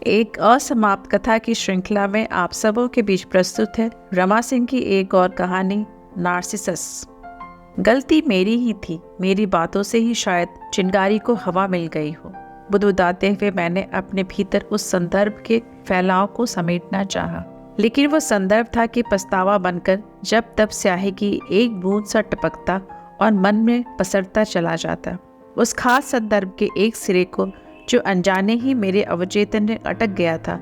एक असमाप्त कथा की श्रृंखला में आप सबों के बीच प्रस्तुत है रमा सिंह की एक और कहानी, नार्सिसस। गलती मेरी ही थी। मेरी बातों से ही शायद चिंगारी को हवा मिल गई हो। बुदबुदाते हुए मैंने अपने भीतर उस संदर्भ के फैलाव को समेटना चाहा, लेकिन वो संदर्भ था कि पछतावा बनकर जब तब स्याही की एक बूंद सा टपकता और मन में पसरता चला जाता। उस खास संदर्भ के एक सिरे को जो अनजाने ही मेरे अवचेतन में अटक गया था,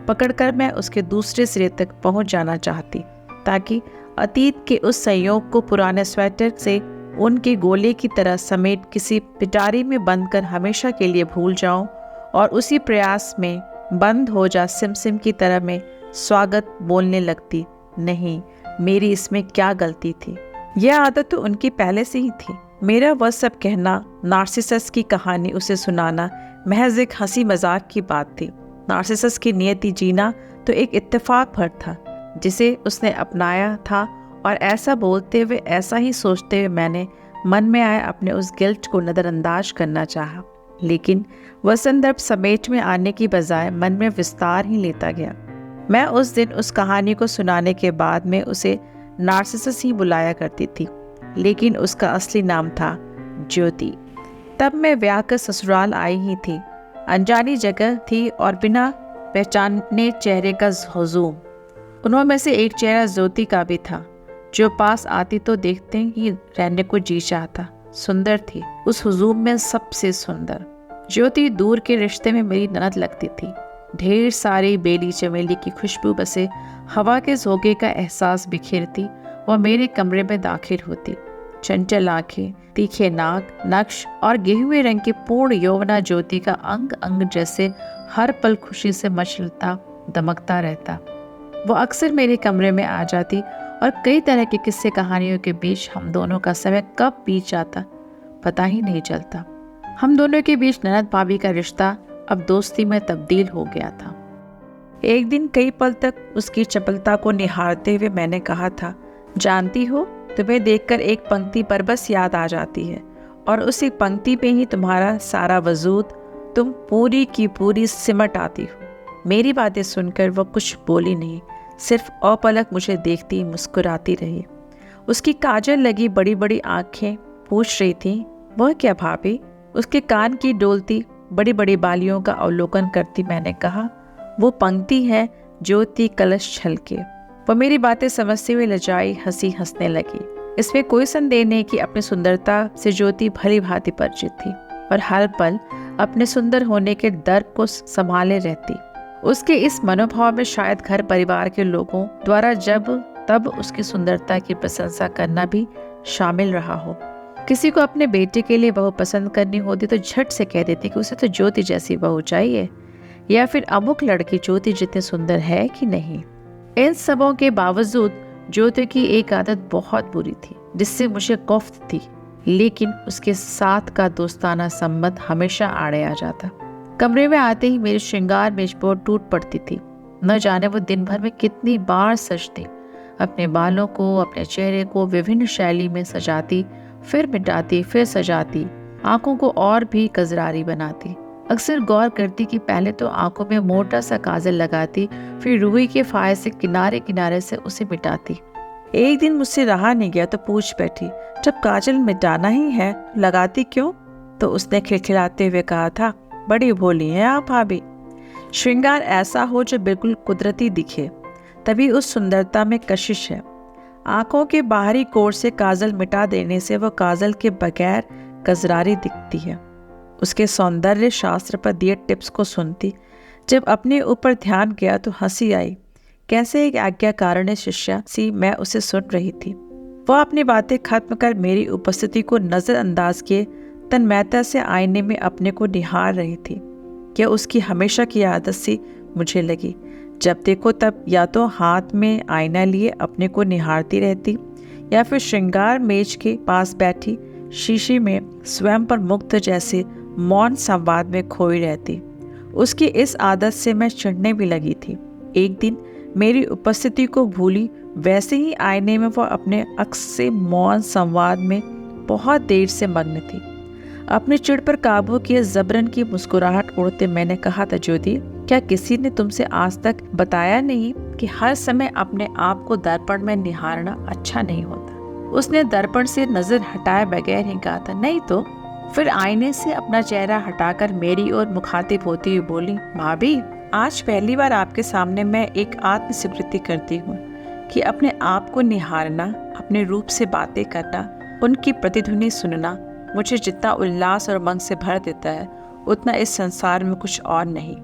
पकड़कर मैं उसके दूसरे सिरे तक पहुंच जाना चाहती, ताकि अतीत के उस संयोग को पुराने स्वेटर से उनके गोले की तरह समेट किसी पिटारी में बंद कर हमेशा के लिए भूल जाऊं और उसी प्रयास में बंद हो जा सिमसिम की तरह मैं स्वागत बोलने लगती। नहीं, मेरी इसमें क्या गलती थी? यह आदत तो उनकी पहले से ही थी। मेरा वह सब कहना, नार्सिसस की कहानी उसे सुनाना महज एक हंसी मजाक की बात थी। नार्सिसस की नियति जीना तो एक इत्तेफाक भर था जिसे उसने अपनाया था, और ऐसा बोलते हुए, ऐसा ही सोचते हुए मैंने मन में आए अपने उस गिल्ट को नज़रअंदाज करना चाहा। लेकिन वह संदर्भ समेट में आने की बजाय मन में विस्तार ही लेता गया। मैं उस दिन उस कहानी को सुनाने के बाद में उसे नार्सिसस ही बुलाया करती थी, लेकिन उसका असली नाम था ज्योति। तब मैं ब्याह कर ससुराल आई ही थी। अनजानी जगह थी और बिना पहचाने चेहरे का हुजूम। उन्हों में से एक चेहरा ज्योति का भी था, जो पास आती तो देखते ही रहने को जी चाहता। सुंदर थी, उस हुजूम में सबसे सुंदर। ज्योति दूर के रिश्ते में मेरी ननद लगती थी। ढेर सारी बेली चमेली की खुशबू बसे हवा के झोंके का एहसास बिखेरती वह मेरे कमरे में दाखिल होती। चंचल आंखें, तीखे नाक, नक्श और गेहुए रंग के पूर्ण यौवना ज्योति का अंग अंग जैसे हर पल खुशी से मचलता दमकता रहता। वो अक्सर मेरे कमरे में आ जाती और कई तरह के किस्से कहानियों के बीच हम दोनों का समय कब बीत जाता पता ही नहीं चलता। हम दोनों के बीच ननद भाभी का रिश्ता अब दोस्ती में तब्दील हो गया था। एक दिन कई पल तक उसकी चपलता को निहारते हुए मैंने कहा था, जानती हो, तुम्हें देखकर एक पंक्ति पर बस याद आ जाती है, और उसी पंक्ति पे ही तुम्हारा सारा वजूद, तुम पूरी की पूरी सिमट आती हो। मेरी बातें सुनकर वह कुछ बोली नहीं, सिर्फ अपलक मुझे देखती मुस्कुराती रही। उसकी काजल लगी बड़ी बड़ी आंखें पूछ रही थी, वह क्या भाभी? उसके कान की डोलती बड़ी बड़ी बालियों का अवलोकन करती मैंने कहा, वो पंक्ति है ज्योति कलश छलके। वह मेरी बातें समझते हुए लजाई हंसी हंसने लगी। इसमें कोई संदेह नहीं कि अपनी सुंदरता से ज्योति भली भांति परिचित थी और हर पल अपने सुंदर होने के दर्द को संभाले रहती। उसके इस मनोभाव में शायद घर परिवार के लोगों द्वारा जब तब उसकी सुंदरता की प्रशंसा करना भी शामिल रहा हो। किसी को अपने बेटे के लिए बहू पसंद करनी होती तो झट से कह देती कि उसे तो ज्योति जैसी बहू चाहिए, या फिर अमुक लड़की ज्योति जितनी सुंदर है कि नहीं। इन सबों के बावजूद ज्योति की एक आदत बहुत बुरी थी जिससे मुझे कफ्त थी, लेकिन उसके साथ का दोस्ताना संबंध हमेशा आड़े आ जाता। कमरे में आते ही मेरी श्रृंगार मेजपोर टूट पड़ती थी। न जाने वो दिन भर में कितनी बार सजती, अपने बालों को, अपने चेहरे को विभिन्न शैली में सजाती, फिर मिटाती, फिर सजाती, आंखों को और भी कजरारी बनाती। अक्सर गौर करती कि पहले तो आंखों में मोटा सा काजल लगाती, फिर रुई के फाये से किनारे किनारे से उसे मिटाती। एक दिन मुझसे रहा नहीं गया तो पूछ बैठी, जब काजल मिटाना ही है लगाती क्यों? तो उसने खिलखिलाते हुए कहा था, बड़ी भोली हैं आप भाभी। श्रृंगार ऐसा हो जो बिल्कुल कुदरती दिखे, तभी उस सुंदरता में कशिश है। आंखों के बाहरी कोर से काजल मिटा देने से वह काजल के बगैर कजरारी दिखती है। उसके सौंदर्य शास्त्र पर दिए टिप्स को सुनती। जब अपने ऊपर ध्यान गया तो हंसी आई। कैसे एक आज्ञाकारिणी शिष्या सी मैं उसे सुन रही थी। वह अपनी बातें खत्म कर मेरी उपस्थिति को नजरअंदाज किए तन्मयता से आईने में अपने को निहार रही थी। यह उसकी हमेशा की आदत सी मुझे लगी। जब देखो तब या तो हाथ में आईना लिए अपने को निहारती रहती, या फिर श्रृंगार मेज के पास बैठी शीशी में स्वयं पर मुग्ध जैसे मौन संवाद में खोई रहती। उसकी इस आदत से मैं चिढ़ने भी लगी थी। एक दिन मेरी उपस्थिति को भूली वैसे ही आईने में वह अपने अक्स से मौन संवाद में बहुत देर से मग्न थी। अपनी चिढ़ पर काबू किए जबरन की मुस्कुराहट उड़ते मैंने कहा था, ज्योति क्या किसी ने तुमसे आज तक बताया नहीं कि हर समय अपने आप को दर्पण में निहारना अच्छा नहीं होता? उसने दर्पण से नजर हटाए बगैर ही कहा था, नहीं तो। फिर आईने से अपना चेहरा हटाकर मेरी ओर मुखातिब होती हुई बोली, भाभी, आज पहली बार आपके सामने मैं एक आत्मस्वीकृति करती हूँ कि अपने आप को निहारना, अपने रूप से बातें करना, उनकी प्रतिध्वनि सुनना मुझे जितना उल्लास और उमंग से भर देता है, उतना इस संसार में कुछ और नहीं।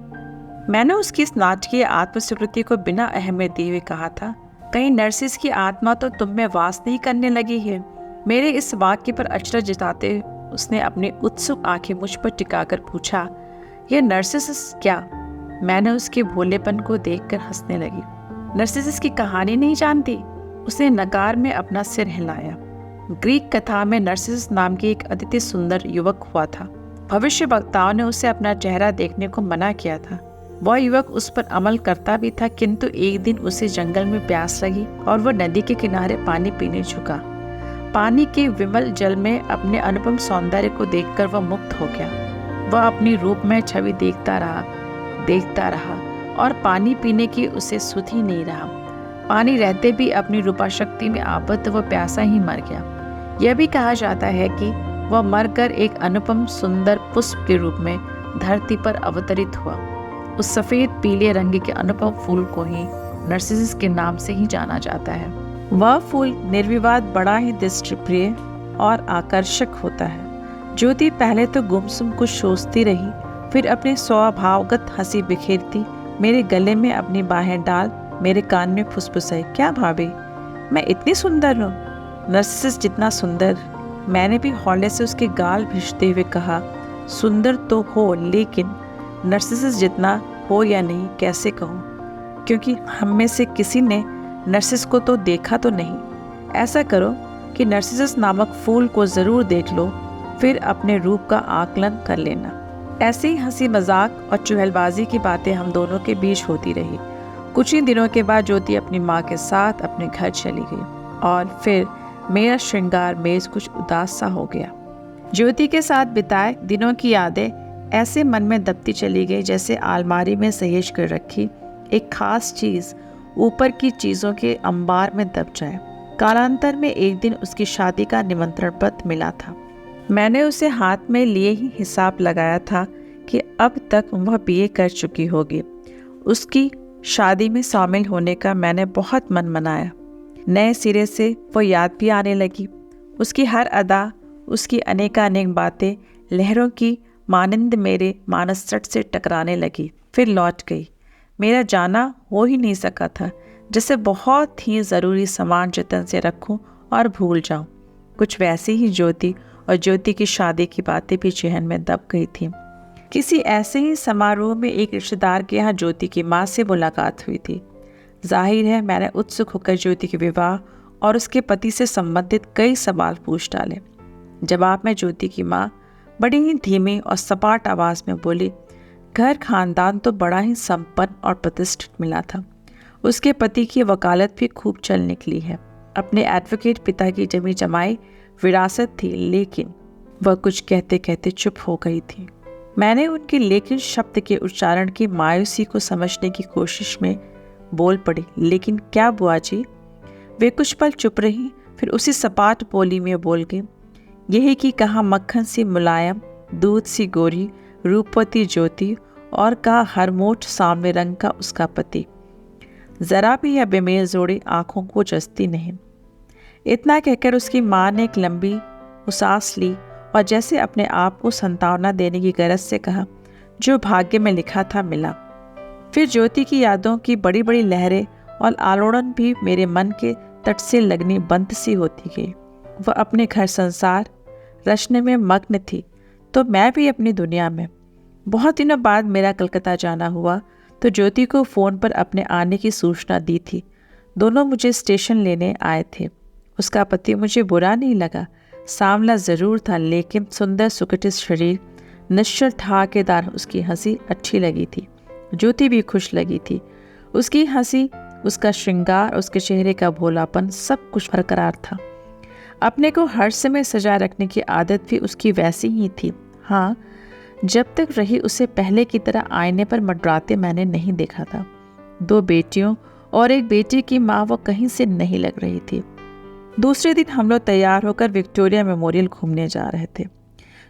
मैंने उसकी इस नाटकीय आत्मस्वीकृति को बिना अहमियत दिए हुए कहा था, कहीं नर्सिस की आत्मा तो तुम में वास नहीं करने लगी है? मेरे इस वाक्य पर अचरज जताते उसने अपनी उत्सुक आंखें मुझ पर टिकाकर पूछा, यह नर्सिस क्या? मैंने उसके भोलेपन को देखकर हंसने लगी। नर्सिस की कहानी नहीं जानती? उसने नकार में अपना सिर हिलाया। ग्रीक कथा में नर्सिस नाम की एक अतिथि सुंदर युवक हुआ था। भविष्य वक्ताओं ने उसे अपना चेहरा देखने को मना किया था। वह युवक उस पर अमल करता भी था, किंतु एक दिन उसे जंगल में प्यास लगी और वह नदी के किनारे पानी पीने झुका। पानी के विमल जल में अपने अनुपम सौंदर्य को देखकर वह मुक्त हो गया। वह अपनी रूप में छवि देखता रहा और पानी पीने की उसे सुध ही नहीं रहा। पानी रहते भी अपनी रूपा शक्ति में आबद्ध वह प्यासा ही मर गया। यह भी कहा जाता है कि वह मरकर एक अनुपम सुंदर पुष्प के रूप में धरती पर अवतरित हुआ। उस सफेद पीले रंग के अनुपम फूल को ही नर्सिस के नाम से ही जाना जाता है। वह फूल निर्विवाद बड़ा ही दृष्टिप्रिय और आकर्षक होता है। ज्योति पहले तो गुमसुम कुछ सोचती रही, फिर अपने स्वभावगत हंसी बिखेरती मेरे गले में अपनी बाहें डाल मेरे कान में फुसफुसाई, क्या भाभी, मैं इतनी सुंदर हूँ? नर्सिस जितना सुंदर? मैंने भी हौले से उसके गाल भिजते हुए कहा, सुंदर तो हो, लेकिन नर्सिस जितना हो या नहीं कैसे कहूँ, क्योंकि हम में से किसी ने नर्सिस को तो देखा तो नहीं। ऐसा करो कि नर्सिस नामक फूल को ज़रूर देख लो, फिर अपने रूप का आकलन कर लेना। ऐसे ही हंसी मजाक और चुहलबाजी की बातें हम दोनों के बीच होती रही। कुछ ही दिनों के बाद ज्योति अपनी माँ के साथ अपने घर चली गई और फिर मेरा श्रृंगार मेज कुछ उदास सा हो गया। ज्योति के साथ बिताए दिनों की यादें ऐसे मन में दबती चली गई जैसे अलमारी में सहेज कर रखी एक खास चीज़ ऊपर की चीज़ों के अंबार में दब जाए। कालांतर में एक दिन उसकी शादी का निमंत्रण पत्र मिला था। मैंने उसे हाथ में लिए ही हिसाब लगाया था कि अब तक वह बीए कर चुकी होगी। उसकी शादी में शामिल होने का मैंने बहुत मन मनाया। नए सिरे से वो याद भी आने लगी। उसकी हर अदा, उसकी अनेकानेक बातें लहरों की मानंद मेरे मानसतट से टकराने लगी, फिर लौट गई। मेरा जाना हो ही नहीं सका था, जैसे बहुत ही ज़रूरी सामान जतन से रखूं और भूल जाऊं। कुछ वैसी ही ज्योति और ज्योति की शादी की बातें भी जहन में दब गई थी। किसी ऐसे ही समारोह में एक रिश्तेदार के यहाँ ज्योति की माँ से मुलाकात हुई थी। जाहिर है मैंने उत्सुक होकर ज्योति के विवाह और उसके पति से संबंधित कई सवाल पूछ डाले। जवाब में ज्योति की माँ बड़ी ही धीमी और सपाट आवाज़ में बोली, घर खानदान तो बड़ा ही संपन्न और प्रतिष्ठित मिला था। उसके पति की वकालत भी खूब चल निकली है। अपने एडवोकेट पिता की जमी जमाई विरासत थी, लेकिन वह कुछ कहते कहते चुप हो गई थी। मैंने उनके लेकिन शब्द के उच्चारण की मायूसी को समझने की कोशिश में बोल पड़ी, लेकिन क्या बुआ जी? वे कुछ पल चुप रही, फिर उसी सपाट बोली में बोल गई, यही कि कहा मक्खन सी मुलायम, दूध सी गोरी, रूपवती ज्योति, और कहा हरमोट सांवले रंग का उसका पति। जरा भी यह बेमेल जोड़ी आंखों को जचती नहीं। इतना कहकर उसकी माँ ने एक लंबी उसास ली और जैसे अपने आप को संतावना देने की गरज से कहा, जो भाग्य में लिखा था मिला। फिर ज्योति की यादों की बड़ी बड़ी लहरें और आलोड़न भी मेरे मन के तट से लगनी बंद सी होती गई। वह अपने घर संसार रचने में मग्न थी, तो मैं भी अपनी दुनिया में। बहुत दिनों बाद मेरा कलकत्ता जाना हुआ तो ज्योति को फ़ोन पर अपने आने की सूचना दी थी। दोनों मुझे स्टेशन लेने आए थे। उसका पति मुझे बुरा नहीं लगा, सांवला ज़रूर था, लेकिन सुंदर सुकटित शरीर, निश्चल ठहाकेदार उसकी हंसी अच्छी लगी थी। ज्योति भी खुश लगी थी। उसकी हंसी, उसका श्रृंगार, उसके चेहरे का भोलापन, सब कुछ बरकरार था। अपने को हर समय सजा रखने की आदत भी उसकी वैसी ही थी। हाँ, जब तक रही उसे पहले की तरह आईने पर मंडराते मैंने नहीं देखा था। 2 बेटियों और एक बेटे की माँ वो कहीं से नहीं लग रही थी। दूसरे दिन हम लोग तैयार होकर विक्टोरिया मेमोरियल घूमने जा रहे थे।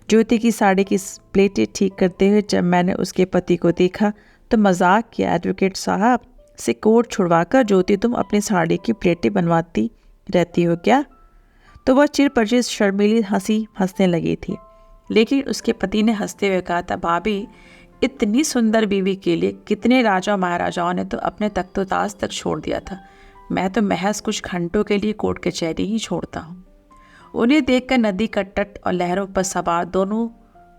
ज्योति की साड़ी की प्लेटें ठीक करते हुए जब मैंने उसके पति को देखा तो मजाक किया, एडवोकेट साहब से कोट छुड़वाकर ज्योति तुम अपनी साड़ी की प्लेटें बनवाती रहती हो क्या? तो वह चिर परिचित शर्मीली हंसी हंसने लगी थी। लेकिन उसके पति ने हंसते हुए कहा था, भाभी इतनी सुंदर बीवी के लिए कितने राजा महाराजाओं ने तो अपने तख्तोताज तक छोड़ दिया था। मैं तो महज कुछ घंटों के लिए कोर्ट कचहरी ही छोड़ता हूँ। उन्हें देखकर नदी का तट और लहरों पर सवार दोनों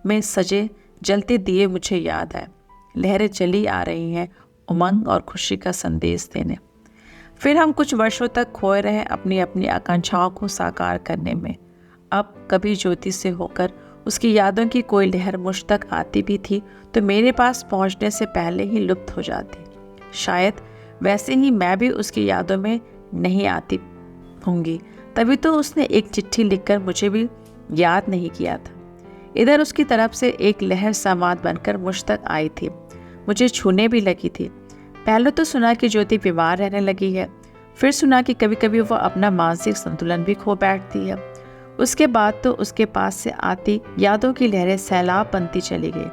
में सजे जलते दिए मुझे याद आए। लहरें चली आ रही हैं उमंग और खुशी का संदेश देने। फिर हम कुछ वर्षों तक खोए रहे अपनी अपनी आकांक्षाओं को साकार करने में। अब कभी ज्योति से होकर उसकी यादों की कोई लहर मुझ तक आती भी थी तो मेरे पास पहुंचने से पहले ही लुप्त हो जाती। शायद वैसे ही मैं भी उसकी यादों में नहीं आती होंगी, तभी तो उसने एक चिट्ठी लिखकर मुझे भी याद नहीं किया था। इधर उसकी तरफ से एक लहर समाद बनकर मुझ तक आई थी, मुझे छूने भी लगी थी। पहले तो सुना कि ज्योति बीमार रहने लगी है, फिर सुना कि कभी कभी वह अपना मानसिक संतुलन भी खो बैठती है। उसके बाद तो उसके पास से आती यादों की लहरें सैलाब बनती चली गई।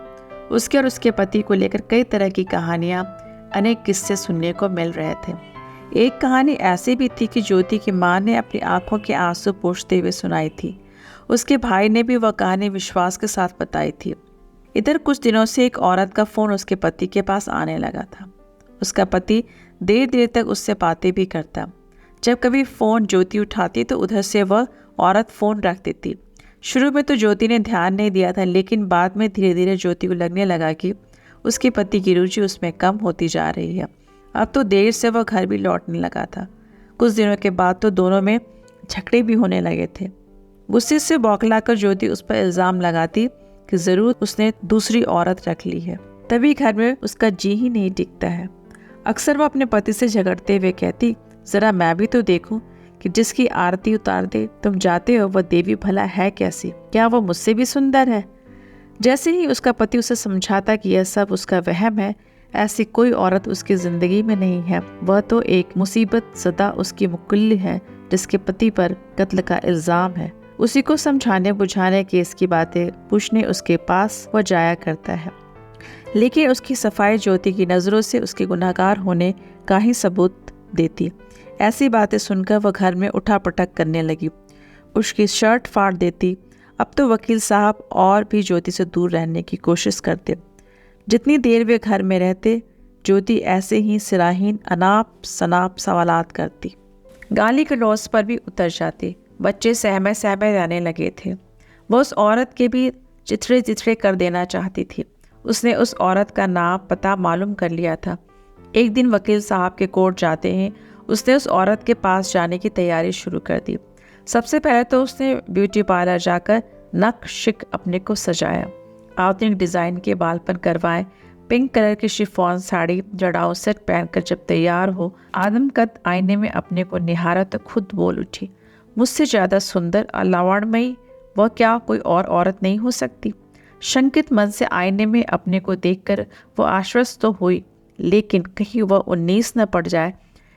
उसके और उसके पति को लेकर कई तरह की कहानियां, अनेक किस्से सुनने को मिल रहे थे। एक कहानी ऐसी भी थी कि ज्योति की माँ ने अपनी आंखों के आंसू पोंछते हुए सुनाई थी। उसके भाई ने भी वह कहानी विश्वास के साथ बताई थी। इधर कुछ दिनों से एक औरत का फोन उसके पति के पास आने लगा था। उसका पति देर देर तक उससे बातें भी करता। जब कभी फ़ोन ज्योति उठाती तो उधर से वह औरत फ़ोन रख देती। शुरू में तो ज्योति ने ध्यान नहीं दिया था, लेकिन बाद में धीरे धीरे ज्योति को लगने लगा कि उसके पति की रुचि उसमें कम होती जा रही है। अब तो देर से वह घर भी लौटने लगा था। कुछ दिनों के बाद तो दोनों में झगड़े भी होने लगे थे। गुस्से से बौखलाकर ज्योति उस पर इल्ज़ाम लगाती कि ज़रूर उसने दूसरी औरत रख ली है, तभी घर में उसका जी ही नहीं टिकता है। अक्सर वह अपने पति से झगड़ते हुए कहती, ज़रा मैं भी तो देखूं कि जिसकी आरती उतार दे तुम जाते हो वह देवी भला है कैसी? क्या वह मुझसे भी सुंदर है? जैसे ही उसका पति उसे समझाता कि यह सब उसका वहम है, ऐसी कोई औरत उसकी ज़िंदगी में नहीं है, वह तो एक मुसीबत ज़दा उसकी मुकुल्ली है जिसके पति पर कत्ल का इल्ज़ाम है। उसी को समझाने बुझाने की इसकी बातें पूछने उसके पास वह जाया करता है, लेकिन उसकी सफाई ज्योति की नज़रों से उसके गुनहगार होने का ही सबूत देती। ऐसी बातें सुनकर वह घर में उठापटक करने लगी, उसकी शर्ट फाड़ देती। अब तो वकील साहब और भी ज्योति से दूर रहने की कोशिश करते। जितनी देर वे घर में रहते ज्योति ऐसे ही सिराहीन अनाप शनाप सवालात करती, गाली गलौज पर भी उतर जाती। बच्चे सहमे सहमे रहने लगे थे। वह उस औरत के भी चिथड़े चिथड़े कर देना चाहती थी। उसने उस औरत का नाम पता मालूम कर लिया था। एक दिन वकील साहब के कोर्ट जाते हैं उसने उस औरत के पास जाने की तैयारी शुरू कर दी। सबसे पहले तो उसने ब्यूटी पार्लर जाकर नक शिक अपने को सजाया, आधुनिक डिज़ाइन के बालपन करवाए, पिंक कलर की शिफॉन साड़ी जड़ाऊ सेट पहनकर जब तैयार हो आदमकद आईने में अपने को निहारा तो खुद बोल उठी, मुझसे ज़्यादा सुंदर और लावण्यमयी वह क्या कोई और औरत नहीं हो सकती। शंकित मन से आईने में अपने को देखकर वो आश्वस्त तो हुई, लेकिन कहीं वह 19 न पड़ जाए,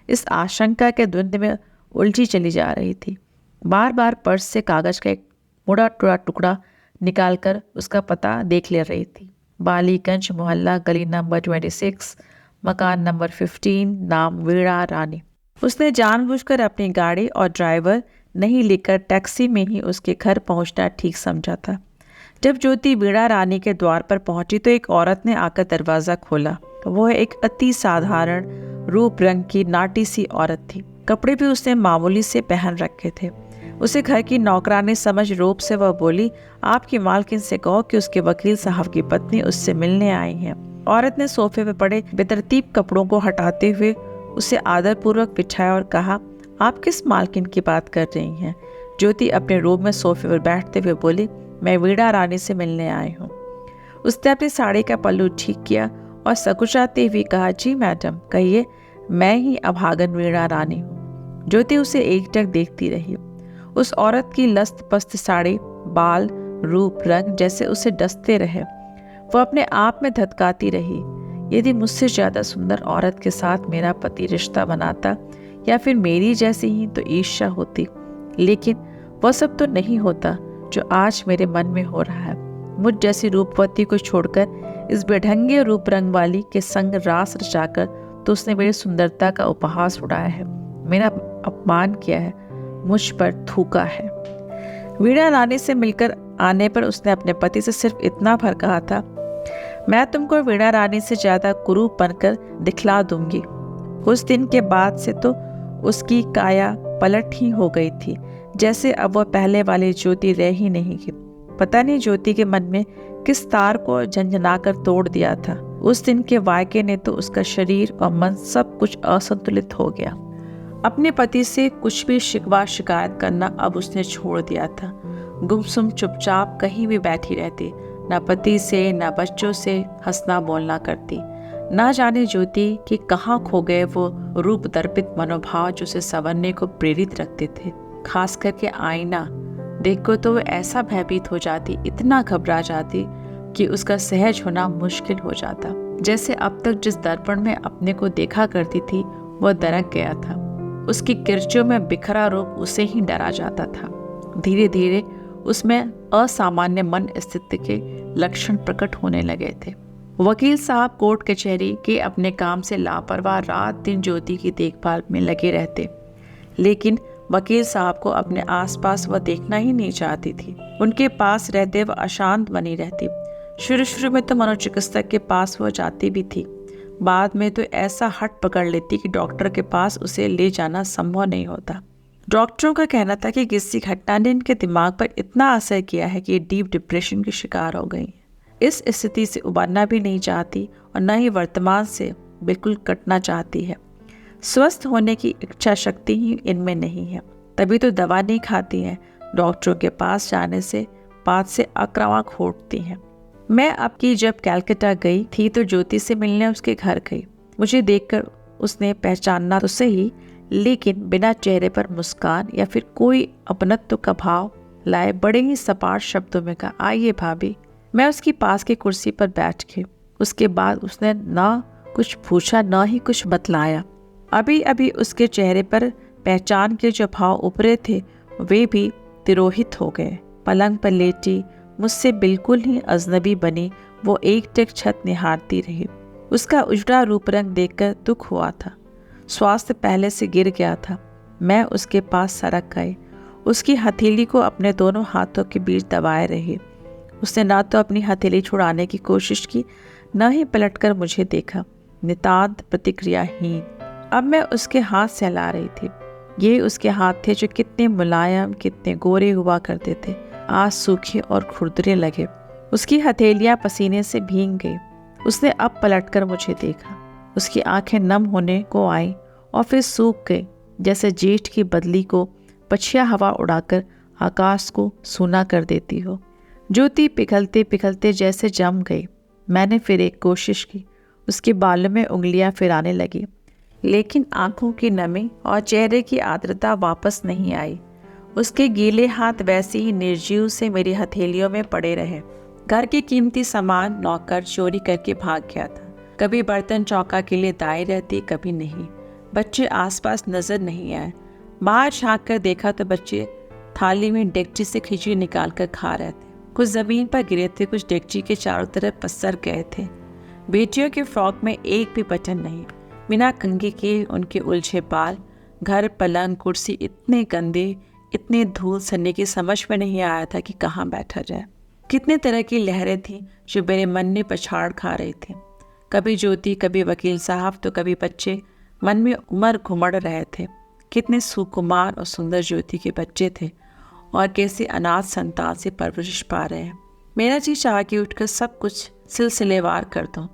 इस आशंका के द्वंद्व में उलझी चली जा रही थी। बार बार पर्स से कागज का एक मुड़ा टुड़ा टुकड़ा निकालकर उसका पता देख ले रही थी। बालीगंज मोहल्ला, गली नंबर 26, मकान नंबर 15, नाम वीणा रानी। उसने जानबूझकर अपनी गाड़ी और ड्राइवर नहीं लेकर टैक्सी में ही उसके घर पहुंचना ठीक समझा था। जब ज्योति वीणा रानी के द्वार पर पहुंची तो एक औरत ने आकर दरवाज़ा खोला। वह एक अति साधारण रूप रंग की नाटी सी औरत थी। कपड़े भी उसने मामूली से पहन रखे थे। उसे घर की नौकरानी समझ रूप से वह बोली, आपकी मालकिन से कहो कि उसके वकील साहब की पत्नी उससे मिलने आई है। औरत ने सोफे पर पड़े बेतरतीब कपड़ों को हटाते हुए उसे आदरपूर्वक बिठाया और कहा, आप किस मालकिन की बात कर रही हैं? ज्योति अपने रूम में सोफे पर बैठते हुए बोली, मैं वीणा रानी से मिलने आई हूँ। उसने अपनी साड़ी का पल्लू ठीक किया और सकुचाते हुए कहा, जी मैडम कहिए, मैं ही अभागन वीणा रानी हूँ। ज्योति उसे एकटक देखती रही। उस औरत की लस्त पस्त साड़ी, बाल, रूप, रंग जैसे उसे डसते रहे। वो अपने आप में धधकाती रही। यदि मुझसे ज़्यादा सुंदर औरत के साथ मेरा पति रिश्ता बनाता या फिर मेरी जैसी ही तो ईर्ष्या होती, लेकिन वह सब तो नहीं होता जो आज मेरे मन में हो रहा है। मुझ जैसी रूपवती को छोड़कर इस बेढंगे रूप रंग वाली के संग रास रचाकर तो उसने मेरी सुंदरता का उपहास उड़ाया है, मेरा अपमान किया है, मुझ पर थूका है। वीणा रानी से मिलकर आने पर उसने अपने पति से सिर्फ इतना भर कहा था, मैं तुमको वीणा रानी से ज्यादा कुरूप बनकर दिखला दूंगी। उस दिन के बाद से तो उसकी काया पलट ही हो गई थी, जैसे अब वह पहले वाली ज्योति रह ही नहीं की। पता नहीं ज्योति के मन में किस तार को झंझनाकर तोड़ दिया था। उस दिन के वाक़े ने तो उसका शरीर और मन सब कुछ असंतुलित हो गया। अपने पति से कुछ भी शिकवा शिकायत करना अब उसने छोड़ दिया था। गुमसुम चुपचाप कहीं भी बैठी रहती, न पति से न बच्चों से हंसना बोलना करती। ना जाने ज्योति कि कहाँ खो गए वो रूप दर्पित मनोभाव जो उसे संवरने को प्रेरित रखते थे। खास करके आईना देखकर तो वो ऐसा भयभीत हो जाती, इतना घबरा जाती कि उसका सहज होना मुश्किल हो जाता। जैसे अब तक जिस दर्पण में अपने को देखा करती थी वह दरक गया था। उसकी किरचों में बिखरा रूप उसे ही डरा जाता था। धीरे धीरे उसमें असामान्य मन स्थिति के लक्षण प्रकट होने लगे थे। वकील साहब कोर्ट कचहरी के अपने काम से लापरवाह रात दिन ज्योति की देखभाल में लगे रहते, लेकिन वकील साहब को अपने आसपास वह देखना ही नहीं चाहती थी। उनके पास रहते वह अशांत बनी रहती। शुरू में तो मनोचिकित्सक के पास वह जाती भी थी, बाद में तो ऐसा हट पकड़ लेती कि डॉक्टर के पास उसे ले जाना संभव नहीं होता। डॉक्टरों का कहना था कि किसी घटना ने इनके दिमाग पर इतना असर किया है कि ये डीप डिप्रेशन की शिकार हो गई। इस स्थिति से उबरना भी नहीं चाहती और न ही वर्तमान से बिल्कुल कटना चाहती है। स्वस्थ होने की इच्छा शक्ति ही इनमें नहीं है, तभी तो दवा नहीं खाती हैं। डॉक्टरों के पास जाने से बात से आक्रामक होती हैं। मैं अब की जब कलकत्ता गई थी तो ज्योति से मिलने उसके घर गई। मुझे देखकर उसने पहचानना तो सही, लेकिन बिना चेहरे पर मुस्कान या फिर कोई अपनत्व का भाव लाए बड़े ही सपाट शब्दों में कहा, आइए भाभी। मैं उसकी पास की कुर्सी पर बैठ गई। उसके बाद उसने न कुछ पूछा न ही कुछ बतलाया। अभी अभी उसके चेहरे पर पहचान के जो भाव उभरे थे वे भी तिरोहित हो गए। पलंग पर लेटी मुझसे बिल्कुल ही अजनबी बनी वो एकटक छत निहारती रही। उसका उजड़ा रूप रंग देखकर दुख हुआ था। स्वास्थ्य पहले से गिर गया था। मैं उसके पास सरक गई, उसकी हथेली को अपने दोनों हाथों के बीच दबाए रही। उसने ना तो अपनी हथेली छुड़ाने की कोशिश की, न ही पलटकर मुझे देखा, नितांत प्रतिक्रियाहीन। अब मैं उसके हाथ सहला रही थी। ये उसके हाथ थे जो कितने मुलायम, कितने गोरे हुआ करते थे, आज सूखे और खुरदरे लगे। उसकी हथेलियां पसीने से भीग गई। उसने अब पलटकर मुझे देखा। उसकी आंखें नम होने को आई और फिर सूख गई, जैसे जेठ की बदली को पछिया हवा उड़ाकर आकाश को सूना कर देती हो। ज्योति पिघलते पिघलते जैसे जम गई। मैंने फिर एक कोशिश की, उसके बालों में उंगलियां फिराने लगी, लेकिन आंखों की नमी और चेहरे की आर्द्रता वापस नहीं आई। उसके गीले हाथ वैसे ही निर्जीव से मेरी हथेलियों में पड़े रहे। घर के कीमती सामान नौकर चोरी करके भाग गया था। कभी बर्तन चौका के लिए दाई रहती, कभी नहीं। बच्चे आसपास नजर नहीं आए। बाहर झाँक कर देखा तो बच्चे थाली में डेगची से खिचड़ी निकाल कर खा रहे थे। कुछ जमीन पर गिरे थे, कुछ डेगची के चारों तरफ पसर गए थे। बेटियों के फ्रॉक में एक भी बटन नहीं, बिना कंघी के उनके उलझे बाल। घर, पलंग, कुर्सी इतने गंदे, इतने धूल सन्ने की समझ में नहीं आया था कि कहाँ बैठा जाए। कितने तरह की लहरें थीं जो मेरे मन में पछाड़ खा रही थी। कभी ज्योति, कभी वकील साहब, तो कभी बच्चे। मन में उमर घुमड़ रहे थे। कितने सुकुमार और सुंदर ज्योति के बच्चे थे और कैसे अनाथ संतान से परवरिश पा रहे हैं। मेरा जी चाह के उठकर सब कुछ सिलसिलेवार कर दूं,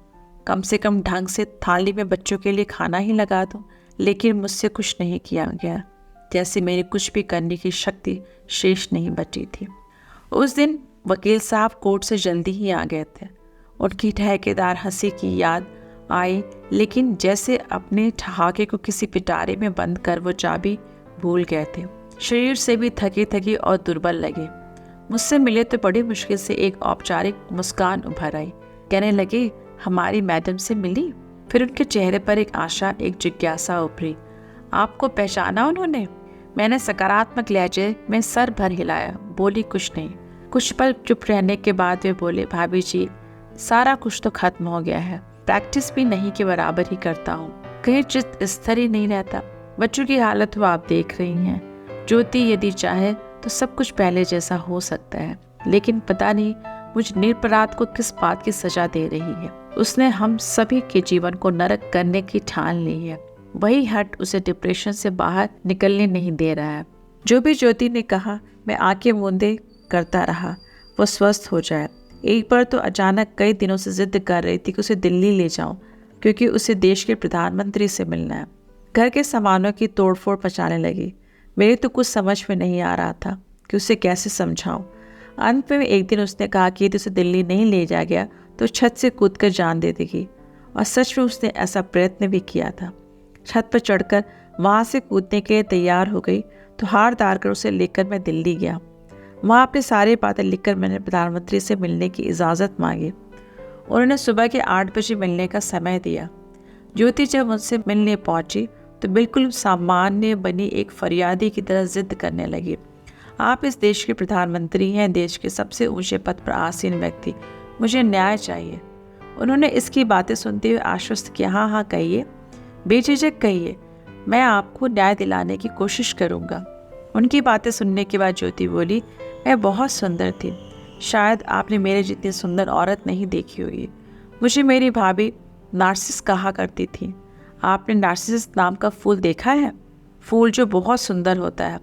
कम से कम ढंग से थाली में बच्चों के लिए खाना ही लगा दूं, लेकिन मुझसे कुछ नहीं किया गया, जैसे मेरी कुछ भी करने की शक्ति शेष नहीं बची थी। उस दिन वकील साहब कोर्ट से जल्दी ही आ गए थे। उनकी ठहकेदार हंसी की याद आई, लेकिन जैसे अपने ठहाके को किसी पिटारे में बंद कर वो चाबी भूल गए थे। शरीर से भी थकी थकी और दुर्बल लगे। मुझसे मिले तो बड़ी मुश्किल से एक औपचारिक मुस्कान उभर आई। कहने लगे, हमारी मैडम से मिली? फिर उनके चेहरे पर एक आशा, एक जिज्ञासा उभरी। आपको पहचाना उन्होंने? मैंने सकारात्मक लहजे में सर भर हिलाया, बोली कुछ नहीं। कुछ पल चुप रहने के बाद वे बोले, भाभी जी, सारा कुछ तो खत्म हो गया है। प्रैक्टिस भी नहीं के बराबर ही करता हूँ, कहीं चित्त स्थिर ही नहीं रहता। बच्चों की हालत वो आप देख रही हैं। ज्योति यदि चाहे तो सब कुछ पहले जैसा हो सकता है, लेकिन पता नहीं मुझ निरपराध को किस बात की सजा दे रही है। उसने हम सभी के जीवन को नरक करने की ठान ली है। वही हट उसे डिप्रेशन से बाहर निकलने नहीं दे रहा है। जो भी ज्योति ने कहा, मैं आंखें मूंदे करता रहा, वो स्वस्थ हो जाए। एक बार तो अचानक कई दिनों से जिद कर रही थी कि उसे दिल्ली ले जाऊं, क्योंकि उसे देश के प्रधानमंत्री से मिलना है। घर के सामानों की तोड़फोड़ मचाने लगी। मेरे तो कुछ समझ में नहीं आ रहा था कि उसे कैसे समझाऊं। अंत में एक दिन उसने कहा कि यदि उसे दिल्ली नहीं ले जा गया तो छत से कूदकर जान दे देगी, और सच में उसने ऐसा प्रयत्न भी किया था। छत पर चढ़कर वहाँ से कूदने के लिए तैयार हो गई तो हार तार कर उसे लेकर मैं दिल्ली गया। वहाँ अपनी सारी बातें लिखकर मैंने प्रधानमंत्री से मिलने की इजाज़त मांगी। उन्होंने सुबह के 8 बजे मिलने का समय दिया। ज्योति जब उनसे मिलने पहुंची तो बिल्कुल सामान्य बनी एक फरियादी की तरह जिद करने लगी। आप इस देश के प्रधानमंत्री हैं, देश के सबसे ऊंचे पद पर आसीन व्यक्ति, मुझे न्याय चाहिए। उन्होंने इसकी बातें सुनते हुए आश्वस्त किया, हाँ हाँ कहिए, बेझिझक कहिए, मैं आपको न्याय दिलाने की कोशिश करूँगा। उनकी बातें सुनने के बाद ज्योति बोली, मैं बहुत सुंदर थी, शायद आपने मेरे जितनी सुंदर औरत नहीं देखी होगी। मुझे मेरी भाभी नार्सिस कहा करती थी। आपने नार्सिस नाम का फूल देखा है? फूल जो बहुत सुंदर होता है,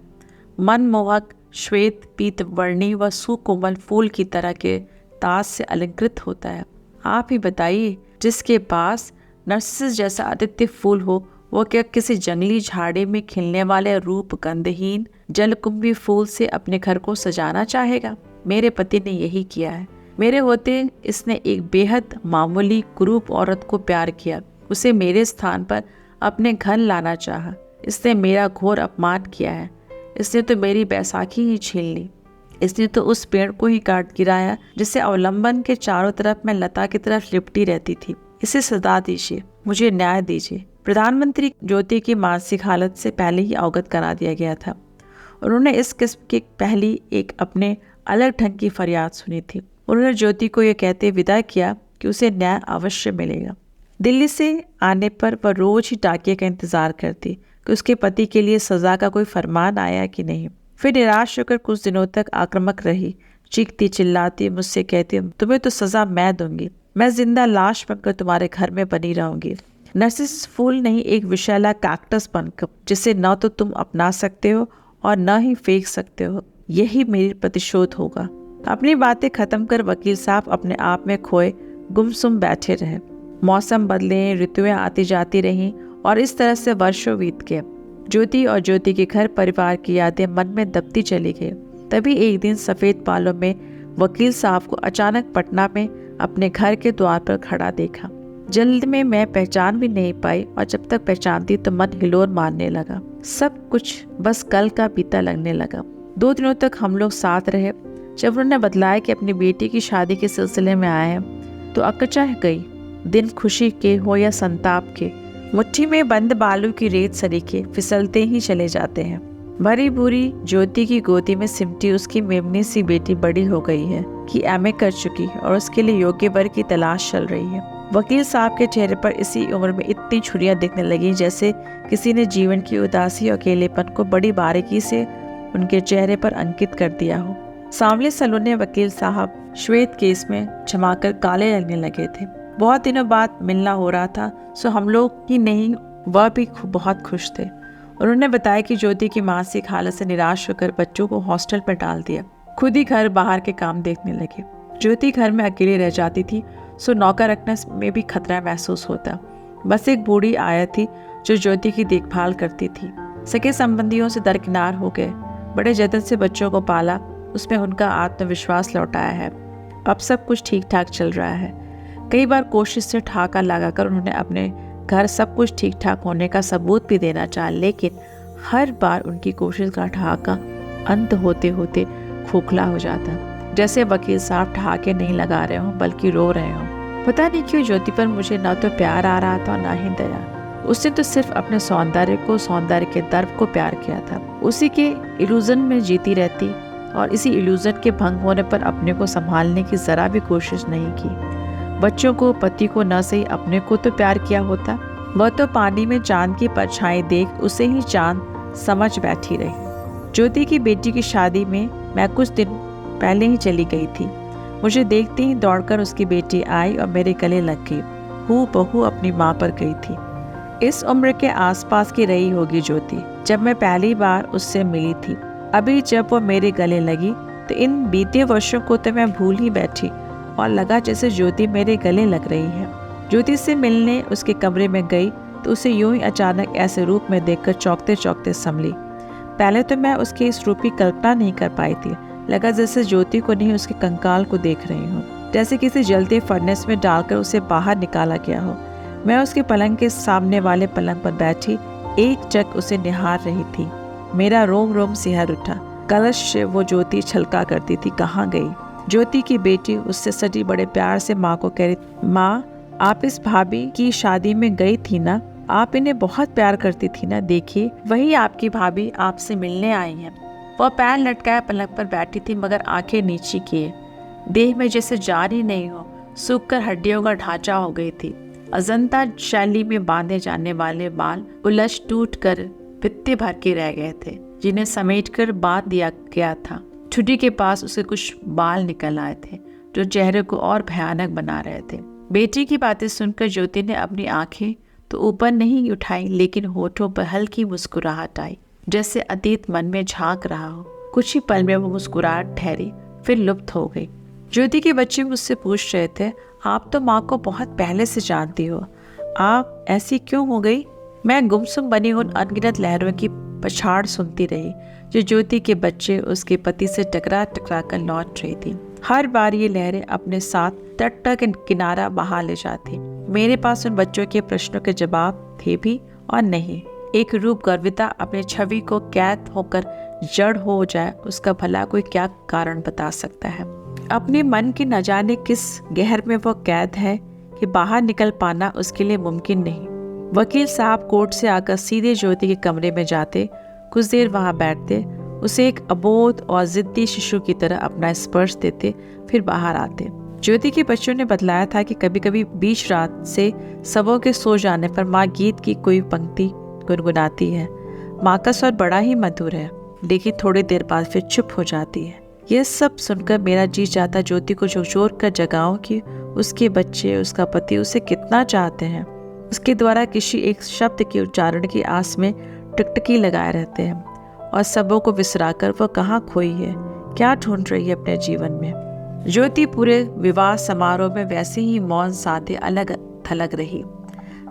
मनमोहक श्वेत पीत वर्णी व सुकोमल फूल की तरह के ताज से अलंकृत होता है। आप ही बताइए, जिसके पास नार्सिस जैसा आदित्य फूल हो, वो क्या किसी जंगली झाड़ी में खिलने वाले रूप गंधहीन जलकुंभी फूल से अपने घर को सजाना चाहेगा? मेरे पति ने यही किया है। मेरे होते इसने एक बेहद मामूली कुरूप औरत को प्यार किया, उसे मेरे स्थान पर अपने घर लाना चाहा। इसने मेरा घोर अपमान किया है। इसने तो मेरी बैसाखी ही छीन ली। इसने तो उस पेड़ को ही काट गिराया जिसे अवलंबन के चारों तरफ मैं लता की तरफ लिपटी रहती थी। इसे सजा दीजिए, मुझे न्याय दीजिए। प्रधानमंत्री ज्योति की मानसिक हालत से पहले ही अवगत करा दिया गया था। उन्होंने इस किस्म की पहली एक अपने अलग ढंग की फरियाद सुनी थी। उन्होंने ज्योति को यह कहते विदा किया कि उसे न्याय अवश्य मिलेगा। दिल्ली से आने पर वह रोज ही डाकिये का इंतजार करती कि उसके पति के लिए सजा का कोई फरमान आया कि नहीं। फिर निराश होकर कुछ दिनों तक आक्रामक रही, चीखती चिल्लाती, मुझसे कहती, तुम्हें तो सजा मैं दूंगी, मैं जिंदा लाश बनकर तुम्हारे घर में बनी रहूंगी। नर्सिस फूल नहीं, एक विशैला कैक्टस बनकर, जिसे न तो तुम अपना सकते हो और न ही फेंक सकते हो। यही मेरी प्रतिशोध होगा। अपनी बातें खत्म कर वकील साहब अपने आप में खोए गुमसुम बैठे रहे। मौसम बदले, ऋतुएं आती जाती रहीं और इस तरह से वर्षों बीत गए। ज्योति और ज्योति के घर परिवार की यादें मन में दबती चली गई। तभी एक दिन सफेद बालों में वकील साहब को अचानक पटना में अपने घर के द्वार पर खड़ा देखा। जल्द में मैं पहचान भी नहीं पाई, और जब तक पहचानती तो मन हिलोर मारने लगा। सब कुछ बस कल का बीता लगने लगा। 2 दिनों तक हम लोग साथ रहे। जब उन्होंने बतलाया कि अपनी बेटी की शादी के सिलसिले में आए हैं तो अकचा गई। दिन खुशी के हो या संताप के, मुट्ठी में बंद बालू की रेत सरीखे फिसलते ही चले जाते हैं। भरी भूरी ज्योति की गोदी में सिमटी उसकी मेमनी सी बेटी बड़ी हो गई है कि एमए कर चुकी और उसके लिए योग्य वर की तलाश चल रही है। वकील साहब के चेहरे पर इसी उम्र में इतनी छुरियां दिखने लगी जैसे किसी ने जीवन की उदासी और अकेलेपन को बड़ी बारीकी से उनके चेहरे पर अंकित कर दिया हो। सांवले सलोने वकील साहब श्वेत केस में चमाकर काले लगने लगे थे। बहुत दिनों बाद मिलना हो रहा था, सो हम लोग ही नहीं, वह भी बहुत खुश थे। उन्होंने बताया कि ज्योति की मानसिक हालत से निराश होकर बच्चों को हॉस्टल पर डाल दिया, खुद ही घर बाहर के काम देखने लगे। ज्योति घर में अकेली रह जाती थी, सो नौकर रखने में भी खतरा महसूस होता। बस एक बूढ़ी आया थी जो ज्योति की देखभाल करती थी। सगे संबंधियों से दरकिनार हो गए, बड़े जतन से बच्चों को पाला, उसमें उनका आत्मविश्वास लौटाया है। अब सब कुछ ठीक ठाक चल रहा है। कई बार कोशिश से ठहाका लगाकर उन्होंने अपने घर सब कुछ ठीक ठाक होने का सबूत भी देना चाहा, लेकिन हर बार उनकी कोशिश का ठहाका अंत होते होते खोखला हो जाता, जैसे वकील साहब ठहाके नहीं लगा रहे हों बल्कि रो रहे हों। पता नहीं क्यों ज्योति पर मुझे ना तो प्यार आ रहा था और ना ही दया। उसने तो सिर्फ अपने सौंदर्य के दर्प को प्यार किया था। उसी के इल्यूजन में जीती रहती और इसी इल्यूजन के भंग होने पर अपने को संभालने की जरा भी कोशिश नहीं की। बच्चों को, पति को न सही अपने को तो प्यार किया होता। वह तो पानी में चांद की परछाई देख उसे ही चांद समझ बैठी रही। ज्योति की बेटी की शादी में मैं कुछ दिन पहले ही चली गई थी। मुझे देखते ही दौड़कर उसकी बेटी आई और मेरे गले लग गई। हूबहू अपनी माँ पर गई थी। इस उम्र के आसपास की रही होगी ज्योति जब मैं पहली बार उससे मिली थी। अभी जब वो मेरे गले लगी तो इन बीते वर्षों को तो मैं भूल ही बैठी और लगा जैसे ज्योति मेरे गले लग रही है। ज्योति से मिलने उसके कमरे में गई तो उसे यूं ही अचानक ऐसे रूप में देखकर चौंकते चौंकते संभली। पहले तो मैं उसके इस रूप की कल्पना नहीं कर पाई थी। लगा जैसे ज्योति को नहीं उसके कंकाल को देख रही हूँ, जैसे किसी जलते फर्नेस में डालकर उसे बाहर निकाला गया हो। मैं उसके पलंग के सामने वाले पलंग पर बैठी एक चक उसे निहार रही थी। मेरा रोम रोम सिहर उठा। कलश से वो ज्योति छलका करती थी कहाँ गई। ज्योति की बेटी उससे सटी बड़े प्यार से माँ को कह रही, माँ आप इस भाभी की शादी में गई थी ना, आप इन्हें बहुत प्यार करती थी ना, देखिए वही आपकी भाभी आपसे मिलने आई हैं। वह पैर लटकाए पलंग पर बैठी थी मगर आंखें नीची किए। देह में जैसे जान ही नहीं हो, सूखकर हड्डियों का ढांचा हो गई थी। अजंता शैली में बांधे जाने वाले बाल उलझ टूट कर भित्ते भर के रह गए थे, जिन्हें समेटकर बांध दिया गया था। ठुड्डी के पास उसके कुछ बाल निकल आए थे जो चेहरे को और भयानक बना रहे थे। बेटी की बातें सुनकर ज्योति ने अपनी आंखें तो ऊपर नहीं उठाई, लेकिन होठों पर हल्की मुस्कुराहट आई, जैसे अतीत मन में झांक रहा हो। कुछ ही पल में वो मुस्कुराहट ठहरी, फिर लुप्त हो गई। ज्योति के बच्चे मुझसे पूछ रहे थे, आप तो माँ को बहुत पहले से जानती हो, आप ऐसी क्यों हो गई? मैं गुमसुम बनी उन अनगिनत लहरों की पछाड़ सुनती रही जो ज्योति के बच्चे उसके पति से टकरा टकरा कर लौट रही थी। हर बार ये लहरें अपने साथ तट तक किनारा बहा ले जाती। मेरे पास उन बच्चों के प्रश्नों के जवाब थे भी और नहीं। एक रूप गर्विता अपने छवि को कैद होकर जड़ हो जाए, उसका भला कोई क्या कारण बता सकता है? अपने मन की न जाने किस गहर में वो कैद है कि बाहर निकल पाना उसके लिए मुमकिन नहीं। वकील साहब कोर्ट से आकर सीधे ज्योति के कमरे में जाते, कुछ देर वहां बैठते, उसे एक अबोध और जिद्दी शिशु की तरह अपना स्पर्श देते, फिर बाहर आते। ज्योति के बच्चों ने बतलाया था कि कभी कभी बीच रात से सबों के सो जाने पर माँ गीत की कोई पंक्ति गुनगुनाती है। माँ का स्वर बड़ा ही मधुर है, लेकिन थोड़ी देर बाद फिर चुप हो जाती है। यह सब सुनकर मेरा जी चाहता ज्योति को झकझोर कर जगाऊं कि उसके बच्चे, उसका पति उसे कितना चाहते हैं। उसके द्वारा किसी एक शब्द के उच्चारण की आस में टिकटिकी लगाए रहते हैं और सबों को विसराकर वह कहाँ खोई है, क्या ढूंढ रही है अपने जीवन में। ज्योति पूरे विवाह समारोह में वैसे ही मौन साधे अलग थलग रही।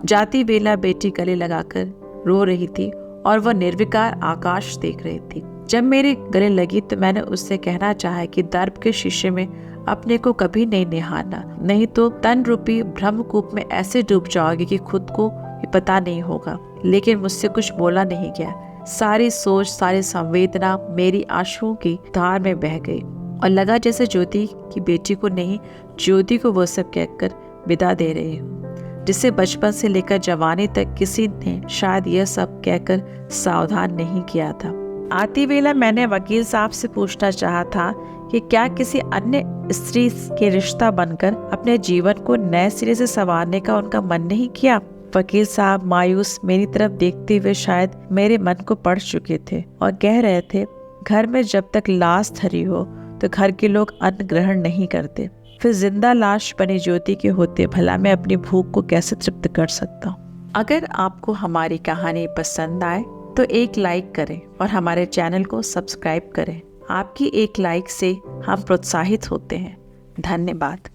जाती बेला बेटी गले लगाकर रो रही थी और वह निर्विकार आकाश देख रही थी। जब मेरे गले लगी तो मैंने उससे कहना चाहा कि दर्प के शीशे में अपने को कभी नहीं निहारना, नहीं तो तन रूपी ब्रह्मकूप में ऐसे डूब जाओगी कि खुद को भी पता नहीं होगा। लेकिन मुझसे कुछ बोला नहीं गया। सारी सोच, सारी संवेदना मेरी आंसुओं की धार में बह गई और लगा जैसे ज्योति की बेटी को नहीं, ज्योति को वो सब कहकर विदा दे रही हूँ, जिसे बचपन से लेकर जवानी तक किसी ने शायद यह सब कहकर सावधान नहीं किया था। आती वेला मैंने वकील साहब से पूछना चाहा था कि क्या किसी अन्य स्त्री के रिश्ता बनकर अपने जीवन को नए सिरे से संवारने का उनका मन नहीं किया। वकील साहब मायूस मेरी तरफ देखते हुए शायद मेरे मन को पढ़ चुके थे और कह रहे थे, घर में जब तक लाश धरी हो तो घर के लोग अन्न ग्रहण नहीं करते, फिर जिंदा लाश बनी ज्योति के होते भला मैं अपनी भूख को कैसे तृप्त कर सकता हूँ। अगर आपको हमारी कहानी पसंद आए तो एक लाइक करें और हमारे चैनल को सब्सक्राइब करें। आपकी एक लाइक से हम प्रोत्साहित होते हैं। धन्यवाद।